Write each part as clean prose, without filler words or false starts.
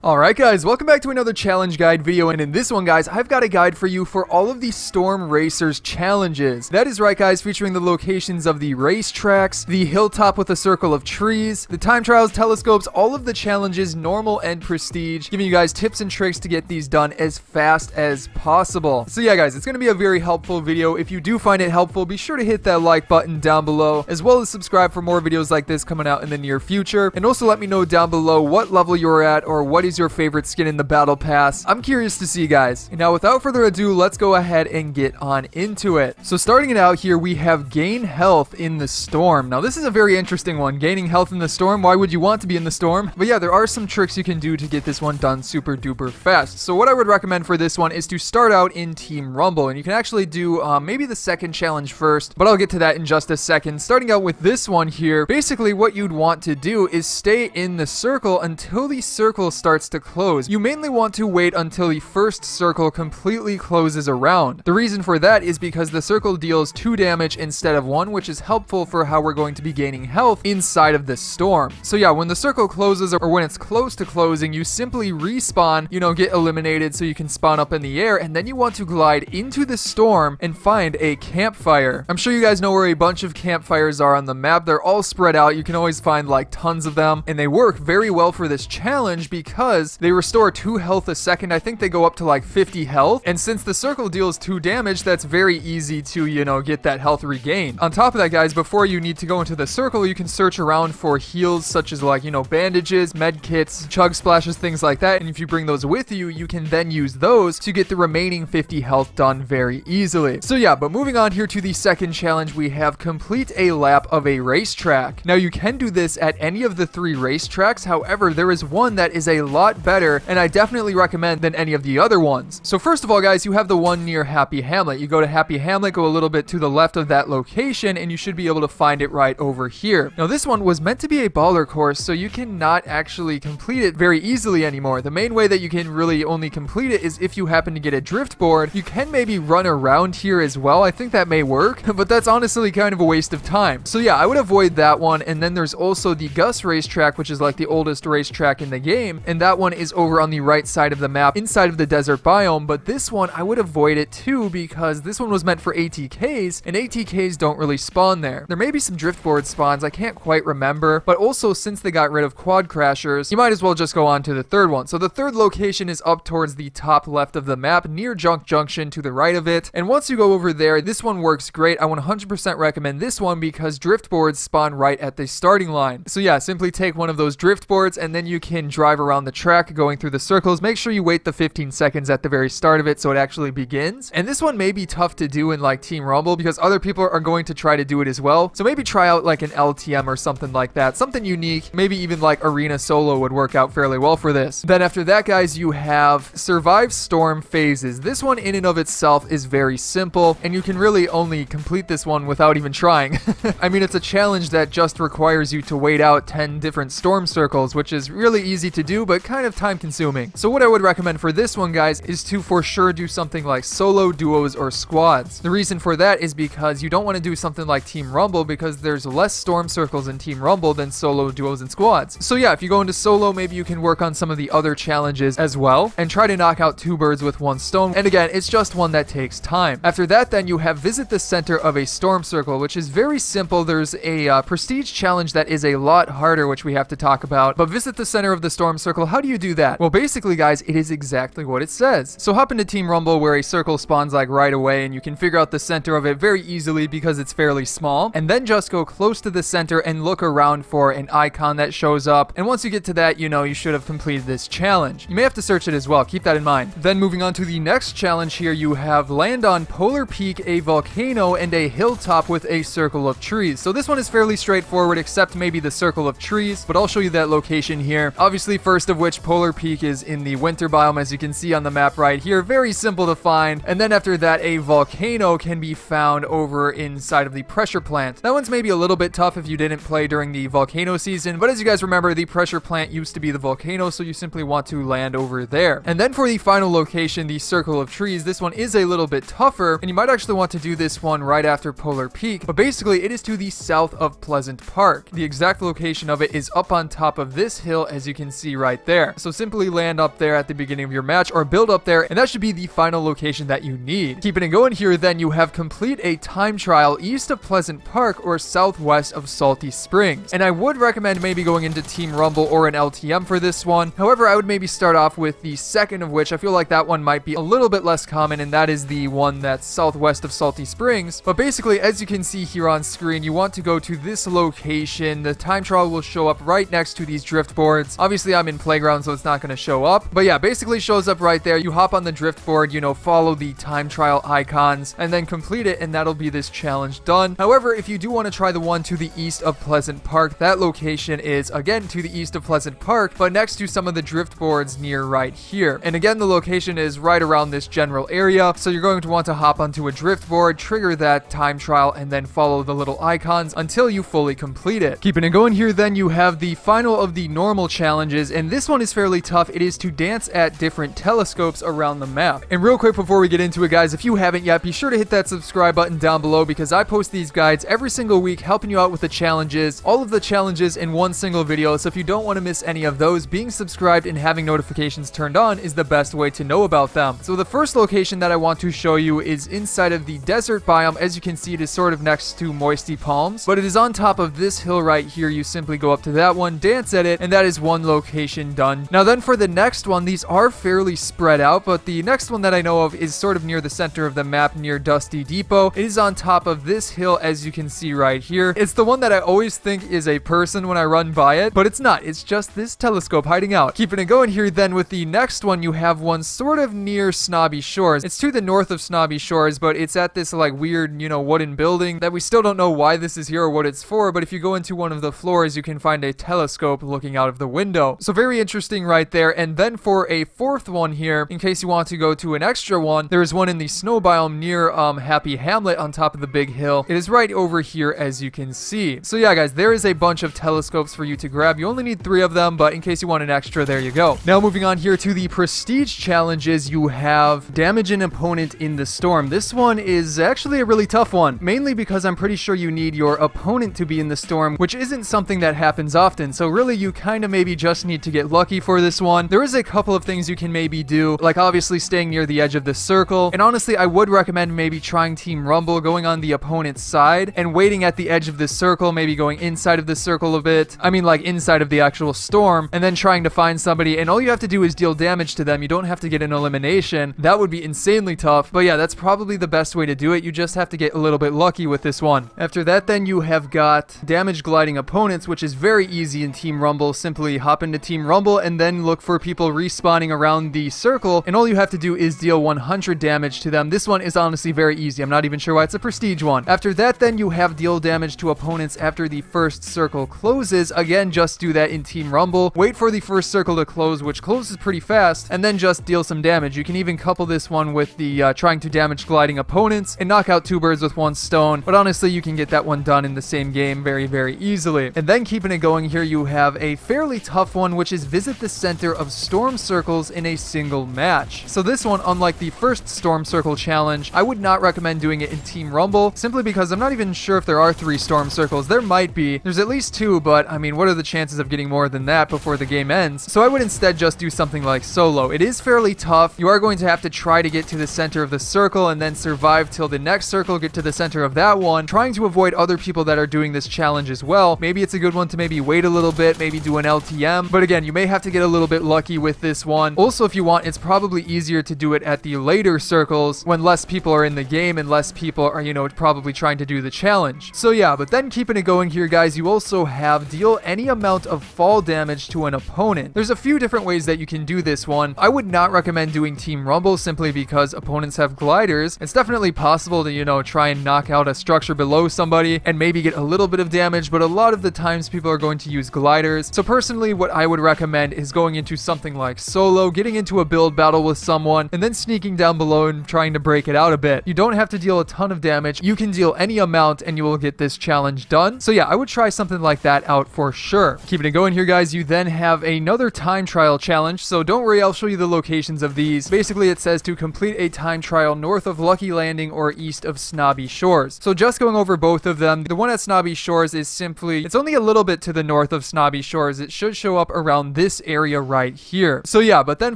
Alright guys, welcome back to another challenge guide video, and in this one guys, I've got a guide for you for all of the Storm Racers challenges. That is right guys, featuring the locations of the racetracks, the hilltop with a circle of trees, the time trials, telescopes, all of the challenges, normal and prestige, giving you guys tips and tricks to get these done as fast as possible. So yeah guys, it's going to be a very helpful video. If you do find it helpful, be sure to hit that like button down below, as well as subscribe for more videos like this coming out in the near future, and also let me know down below what level you're at or what is your favorite skin in the battle pass. I'm curious to see guys. And now without further ado, let's go ahead and get on into it. So starting it out here, we have gain health in the storm. Now this is a very interesting one, gaining health in the storm. Why would you want to be in the storm? But yeah, there are some tricks you can do to get this one done super duper fast. So what I would recommend for this one is to start out in Team Rumble, and you can actually do maybe the second challenge first, but I'll get to that in just a second. Starting out with this one here, basically what you'd want to do is stay in the circle until the circle starts to close. You mainly want to wait until the first circle completely closes around. The reason for that is because the circle deals 2 damage instead of 1, which is helpful for how we're going to be gaining health inside of the storm. So yeah, when the circle closes or when it's close to closing, you simply respawn, get eliminated so you can spawn up in the air, and then you want to glide into the storm and find a campfire. I'm sure you guys know where a bunch of campfires are on the map. They're all spread out. You can always find like tons of them, and they work very well for this challenge because they restore 2 health a second. I think they go up to like 50 health, and since the circle deals 2 damage, that's very easy to, get that health regained. On top of that, guys, before you need to go into the circle, you can search around for heals such as like, bandages, med kits, chug splashes, things like that, and if you bring those with you, you can then use those to get the remaining 50 health done very easily. So yeah, but moving on here to the second challenge, we have complete a lap of a racetrack. Now you can do this at any of the 3 racetracks, however, there is one that is a lot better, and I definitely recommend than any of the other ones. So first of all guys, you have the one near Happy Hamlet. You go to Happy Hamlet, go a little bit to the left of that location, and you should be able to find it right over here. Now this one was meant to be a baller course, so you cannot actually complete it very easily anymore. The main way that you can really only complete it is if you happen to get a drift board. You can maybe run around here as well. I think that may work, but that's honestly kind of a waste of time. So yeah, I would avoid that one. And then there's also the Gus racetrack, which is like the oldest racetrack in the game, and that one is over on the right side of the map inside of the desert biome. But this one I would avoid it too, because this one was meant for ATKs, and ATKs don't really spawn there. There may be some driftboard spawns, I can't quite remember, but also since they got rid of quad crashers, you might as well just go on to the third one. So the third location is up towards the top left of the map near Junk Junction to the right of it, and once you go over there, this one works great. I 100% recommend this one because driftboards spawn right at the starting line. So yeah, simply take one of those driftboards and then you can drive around the track going through the circles. Make sure you wait the 15 seconds at the very start of it so it actually begins. And this one may be tough to do in like Team Rumble because other people are going to try to do it as well. So maybe try out like an LTM or something like that. Something unique. Maybe even like Arena Solo would work out fairly well for this. Then after that guys, you have Survive Storm Phases. This one in and of itself is very simple, and you can really only complete this one without even trying. I mean, it's a challenge that just requires you to wait out 10 different storm circles, which is really easy to do, but kind of time consuming. So what I would recommend for this one, guys, is to for sure do something like solo, duos, or squads. The reason for that is because you don't want to do something like Team Rumble because there's less storm circles in Team Rumble than solo, duos, and squads. So yeah, if you go into solo, maybe you can work on some of the other challenges as well and try to knock out 2 birds with 1 stone. And again, it's just one that takes time. After that, then you have visit the center of a storm circle, which is very simple. There's a prestige challenge that is a lot harder, which we have to talk about. But visit the center of the storm circle. How do you do that? Well, basically, guys, it is exactly what it says. So hop into Team Rumble where a circle spawns like right away, and you can figure out the center of it very easily because it's fairly small. And then just go close to the center and look around for an icon that shows up. And once you get to that, you should have completed this challenge. You may have to search it as well. Keep that in mind. Then moving on to the next challenge here, you have land on Polar Peak, a volcano, and a hilltop with a circle of trees. So this one is fairly straightforward, except maybe the circle of trees, but I'll show you that location here. Obviously, first of which, Polar Peak is in the winter biome, as you can see on the map right here. Very simple to find. And then after that, a volcano can be found over inside of the pressure plant. That one's maybe a little bit tough if you didn't play during the volcano season, but as you guys remember, the pressure plant used to be the volcano, so you simply want to land over there. And then for the final location, the circle of trees, this one is a little bit tougher, and you might actually want to do this one right after Polar Peak, but basically it is to the south of Pleasant Park. The exact location of it is up on top of this hill, as you can see right there. there. So simply land up there at the beginning of your match or build up there, and that should be the final location that you need. Keeping it going here, then you have complete a time trial east of Pleasant Park or southwest of Salty Springs. And I would recommend maybe going into Team Rumble or an LTM for this one. However, I would maybe start off with the second of which I feel like that one might be a little bit less common, and that is the one that's southwest of Salty Springs. But basically, as you can see here on screen, you want to go to this location. The time trial will show up right next to these drift boards. Obviously, I'm in Playground, so it's not going to show up. But yeah, basically shows up right there. You hop on the drift board, you know, follow the time trial icons, and then complete it, and that'll be this challenge done. However, if you do want to try the one to the east of Pleasant Park, that location is, again, to the east of Pleasant Park, but next to some of the drift boards near right here. And again, the location is right around this general area, so you're going to want to hop onto a drift board, trigger that time trial, and then follow the little icons until you fully complete it. Keeping it going here, then you have the final of the normal challenges, and this one is fairly tough. It is to dance at different telescopes around the map. And real quick before we get into it, guys, if you haven't yet, be sure to hit that subscribe button down below, because I post these guides every single week helping you out with the challenges, all of the challenges in one single video. So if you don't want to miss any of those, being subscribed and having notifications turned on is the best way to know about them. So the first location that I want to show you is inside of the desert biome. As you can see, it is sort of next to Moisty Palms, but it is on top of this hill right here. You simply go up to that one, dance at it, and that is one location done. Now then, for the next one, these are fairly spread out, but the next one that I know of is sort of near the center of the map, near Dusty Depot. It is on top of this hill, as you can see right here. It's the one that I always think is a person when I run by it, but it's not. It's just this telescope hiding out. Keeping it going here, then with the next one, you have one sort of near Snobby Shores. It's to the north of Snobby Shores, but it's at this like weird, you know, wooden building that we still don't know why this is here or what it's for. But if you go into one of the floors, you can find a telescope looking out of the window. So very interesting right there. And then for a fourth one here, in case you want to go to an extra one, there is one in the snow biome near Happy Hamlet on top of the big hill. It is right over here, as you can see. So yeah, guys, there is a bunch of telescopes for you to grab. You only need 3 of them, but in case you want an extra, there you go. Now moving on here to the prestige challenges, you have damage an opponent in the storm. This one is actually a really tough one, mainly because I'm pretty sure you need your opponent to be in the storm, which isn't something that happens often. So really, you kind of maybe just need to get lucky for this one. There is a couple of things you can maybe do, like obviously staying near the edge of the circle. And honestly, I would recommend maybe trying Team Rumble, going on the opponent's side and waiting at the edge of the circle, maybe going inside of the circle a bit. I mean, like inside of the actual storm, and then trying to find somebody. And all you have to do is deal damage to them. You don't have to get an elimination. That would be insanely tough. But yeah, that's probably the best way to do it. You just have to get a little bit lucky with this one. After that, then you have got damage gliding opponents, which is very easy in Team Rumble. Simply hop into Team Rumble and then look for people respawning around the circle, and all you have to do is deal 100 damage to them. This one is honestly very easy. I'm not even sure why it's a prestige one. After that, then you have deal damage to opponents after the first circle closes. Again, just do that in Team Rumble. Wait for the first circle to close, which closes pretty fast, and then just deal some damage. You can even couple this one with the trying to damage gliding opponents and knock out 2 birds with 1 stone, but honestly, you can get that one done in the same game very, very easily. And then keeping it going here, you have a fairly tough one, which is visit the center of storm circles in a single match. So this one, unlike the first storm circle challenge, I would not recommend doing it in Team Rumble, simply because I'm not even sure if there are 3 storm circles. There might be. There's at least 2, but I mean, what are the chances of getting more than that before the game ends? So I would instead just do something like solo. It is fairly tough. You are going to have to try to get to the center of the circle and then survive till the next circle, get to the center of that one, trying to avoid other people that are doing this challenge as well. Maybe it's a good one to maybe wait a little bit, maybe do an LTM, but again, you may have to get a little bit lucky with this one. Also, if you want, it's probably easier to do it at the later circles when less people are in the game and less people are, you know, probably trying to do the challenge. So yeah, but then keeping it going here, guys, you also have deal any amount of fall damage to an opponent. There's a few different ways that you can do this one. I would not recommend doing Team Rumble simply because opponents have gliders. It's definitely possible to, you know, try and knock out a structure below somebody and maybe get a little bit of damage, but a lot of the times people are going to use gliders. So personally, what I would recommend is going into something like solo, getting into a build battle with someone, and then sneaking down below and trying to break it out a bit. You don't have to deal a ton of damage. You can deal any amount and you will get this challenge done. So yeah, I would try something like that out for sure. Keeping it going here, guys, you then have another time trial challenge. So don't worry, I'll show you the locations of these. Basically, it says to complete a time trial north of Lucky Landing or east of Snobby Shores. So just going over both of them, the one at Snobby Shores is simply, it's only a little bit to the north of Snobby Shores. It should show up around this area right here. So yeah, but then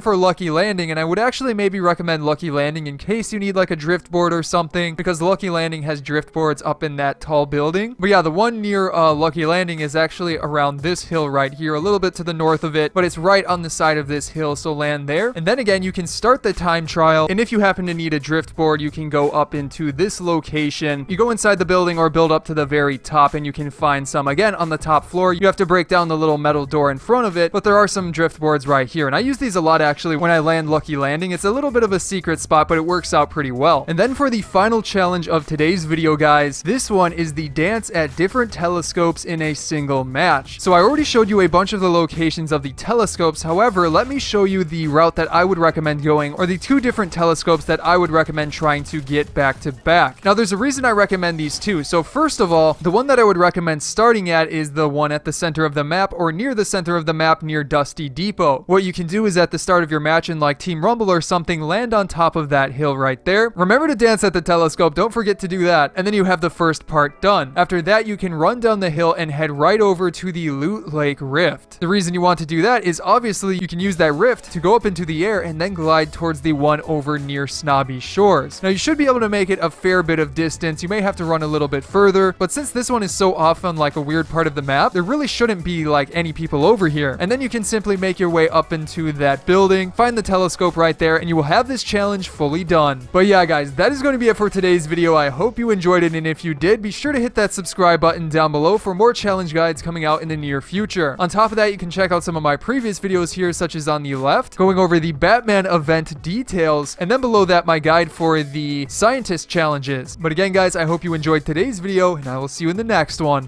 for Lucky Landing, and I would actually maybe recommend Lucky Landing in case you need like a drift board or something, because Lucky Landing has drift boards up in that tall building. But yeah, the one near Lucky Landing is actually around this hill right here, a little bit to the north of it, but it's right on the side of this hill, so land there. And then again, you can start the time trial, and if you happen to need a drift board, you can go up into this location. You go inside the building or build up to the very top, and you can find some. Again, on the top floor, you have to break down the little metal door in front of it, but there are some drift boards right here, and I use these a lot actually when I land Lucky Landing. It's a little bit of a secret spot, but it works out pretty well. And then for the final challenge of today's video, guys, this one is the dance at different telescopes in a single match. So I already showed you a bunch of the locations of the telescopes. However, let me show you the route that I would recommend going, or the two different telescopes that I would recommend trying to get back to back. Now, there's a reason I recommend these two. So first of all, the one that I would recommend starting at is the one at the center of the map, or near the center of the map near Dusty Depot. What you can do is at the start of your match in like Team Rumble or something, land on top of that hill right there. Remember to dance at the telescope, don't forget to do that, and then you have the first part done. After that, you can run down the hill and head right over to the Loot Lake Rift. The reason you want to do that is obviously you can use that rift to go up into the air and then glide towards the one over near Snobby Shores. Now, you should be able to make it a fair bit of distance. You may have to run a little bit further, but since this one is so off on like a weird part of the map, there really shouldn't be like any people over here. And then you can simply make your way up into that building, find the telescope right there, and you will have this challenge fully done. But yeah, guys, that is going to be it for today's video. I hope you enjoyed it, and if you did, be sure to hit that subscribe button down below for more challenge guides coming out in the near future. On top of that, you can check out some of my previous videos here, such as on the left, going over the Batman event details, and then below that, my guide for the scientist challenges. But again, guys, I hope you enjoyed today's video, and I will see you in the next one.